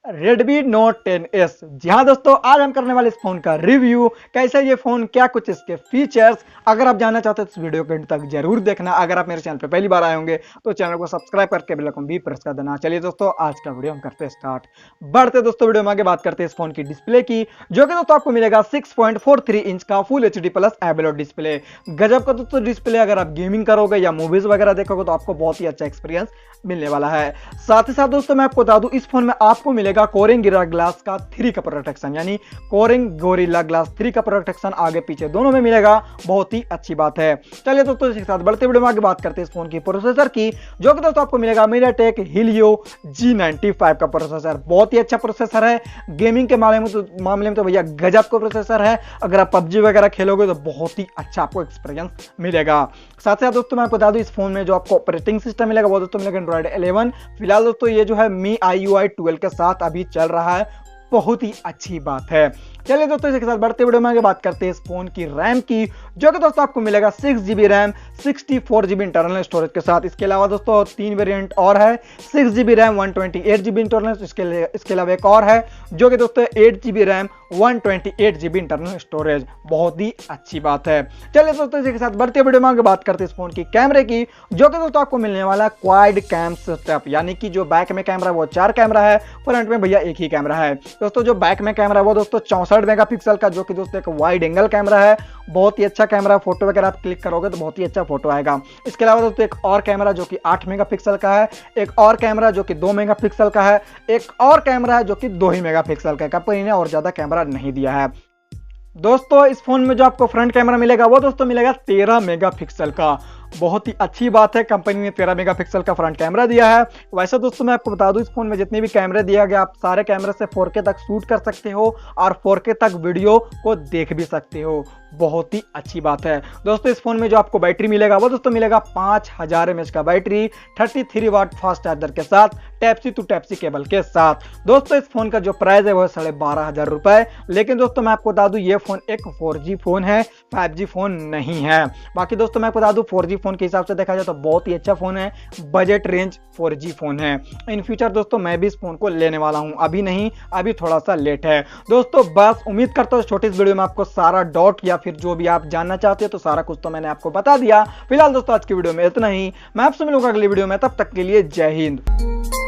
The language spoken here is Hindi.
Redmi Note 10S। जी हाँ दोस्तों, आज हम करने वाले इस फोन का रिव्यू, कैसा ये फोन, क्या कुछ इसके फीचर्स। अगर आप जानना चाहते हैं तो इस वीडियो के अंत तक जरूर देखना। अगर आप मेरे चैनल पे पहली बार आए होंगे तो चैनल को सब्सक्राइब करके बेल आइकन भी प्रेस कर देना। चलिए दोस्तों, आज का वीडियो हम करते हैं स्टार्ट। बढ़ते दोस्तों वीडियो में आगे बात करते हैं इस फोन की डिस्प्ले की, जो कि दोस्तों आपको मिलेगा 6.43 इंच का full HD plus AMOLED display. गजब का दोस्तों डिस्प्ले। अगर आप गेमिंग करोगे या मूवीज वगैरह देखोगे तो आपको बहुत ही अच्छा एक्सपीरियंस मिलने वाला है। साथ ही साथ दोस्तों मैं आपको बता दूं, इस फोन में आपको मिलेगा कोरिंग ग्लास का 3 का प्रोटेक्शन, यानी कोरिंग गोरिल्ला ग्लास 3 का प्रोटेक्शन आगे पीछे दोनों में मिलेगा। बहुत ही अच्छी बात है। चलिए दोस्तों इसके साथ बढ़ते वीडियो में आगे बात करते हैं इस फोन की प्रोसेसर की, जो कि दोस्तों आपको मिलेगा मीडियाटेक हीलियो G95 का प्रोसेसर। बहुत ही अच्छा प्रोसेसर है। गेमिंग के मामले में तो भैया गजब का प्रोसेसर है। अगर आप पबजी वगैरह खेलोगे तो बहुत ही अच्छा आपको एक्सपीरियंस मिलेगा। साथ ही साथ दोस्तों मैं आपको बता दूं, इस फोन में जो आपको ऑपरेटिंग सिस्टम मिलेगा वो दोस्तों मिलेगा Android 11। फिलहाल दोस्तों ये जो है MIUI 12 के साथ अभी चल रहा है। बहुत ही अच्छी बात है। चलिए दोस्तों इसके साथ बढ़ते वीडियो में आगे बात करते हैं इस फोन की रैम की, जो कि दोस्तों आपको मिलेगा 6GB RAM 64GB internal storage के साथ। इसके अलावा दोस्तों 3 वेरिएंट और है, 6GB रैम 128GB इंटरनल। इसके अलावा एक और है जो कि दोस्तों 8GB RAM 128GB internal storage. बहुत ही अच्छी बात है। चलिए दोस्तों इसके साथ बढ़ते वीडियो में आगे बात करते हैं इस फोन की कैमरे की, जो कि दोस्तों आपको मिलने वाला क्वाड कैम सेटअप, यानी कि जो बैक में कैमरा है वो 4 कैमरा है, फ्रंट में भैया एक ही कैमरा है। दोस्तों जो बैक में कैमरा है वो दोस्तों 64 मेगापिक्सल का, जो कि दोस्तों एक वाइड एंगल कैमरा है। बहुत ही अच्छा कैमरा, फोटो वगैरह आप क्लिक करोगे तो बहुत ही अच्छा फोटो आएगा। इसके अलावा दोस्तों एक और कैमरा जो कि 8 मेगापिक्सल का है, एक और कैमरा जो कि 2 मेगापिक्सल का है, एक और कैमरा है जो कि 2 ही मेगापिक्सल का है। कंपनी ने और ज्यादा कैमरा नहीं दिया है। दोस्तों इस फोन में जो आपको फ्रंट कैमरा मिलेगा वो दोस्तों मिलेगा 13 मेगापिक्सल का। बहुत ही अच्छी बात है, कंपनी ने 13 मेगापिक्सल का फ्रंट कैमरा दिया है। वैसे दोस्तों मैं आपको बता दूं, इस फोन में जितने भी कैमरे दिया गया आप सारे कैमरे से 4K तक शूट कर सकते हो और 4K तक वीडियो को देख भी सकते हो। बहुत ही अच्छी बात है। दोस्तों इस फोन में जो आपको बैटरी मिलेगा वो दोस्तों मिलेगा 5000 mAh का बैटरी 33 वाट फास्ट चार्जर के साथ, type C to type C cable के साथ। दोस्तों इस फोन का जो प्राइस है वो है 12,500 रुपए। लेकिन दोस्तों मैं आपको बता दूं, ये फोन एक 4G फोन है, 5G फोन नहीं है। बाकी दोस्तों मैं आपको बता दूं 4G फोन के हिसाब से देखा जाए तो बहुत ही अच्छा फोन है। बजट रेंज 4G फोन है। इन फ्यूचर दोस्तों मैं भी इस फोन को लेने वाला हूं, अभी नहीं, अभी थोड़ा सा लेट है। दोस्तों बस उम्मीद करता हूं छोटी इस वीडियो में आपको सारा डॉट या फिर जो भी आप जानना चाहते हो तो सारा कुछ तो मैंने आपको बता दिया। फिलहाल दोस्तों आज की वीडियो में इतना ही। मैं आपसे मिलूंगा अगली वीडियो में, तब तक के लिए जय हिंद।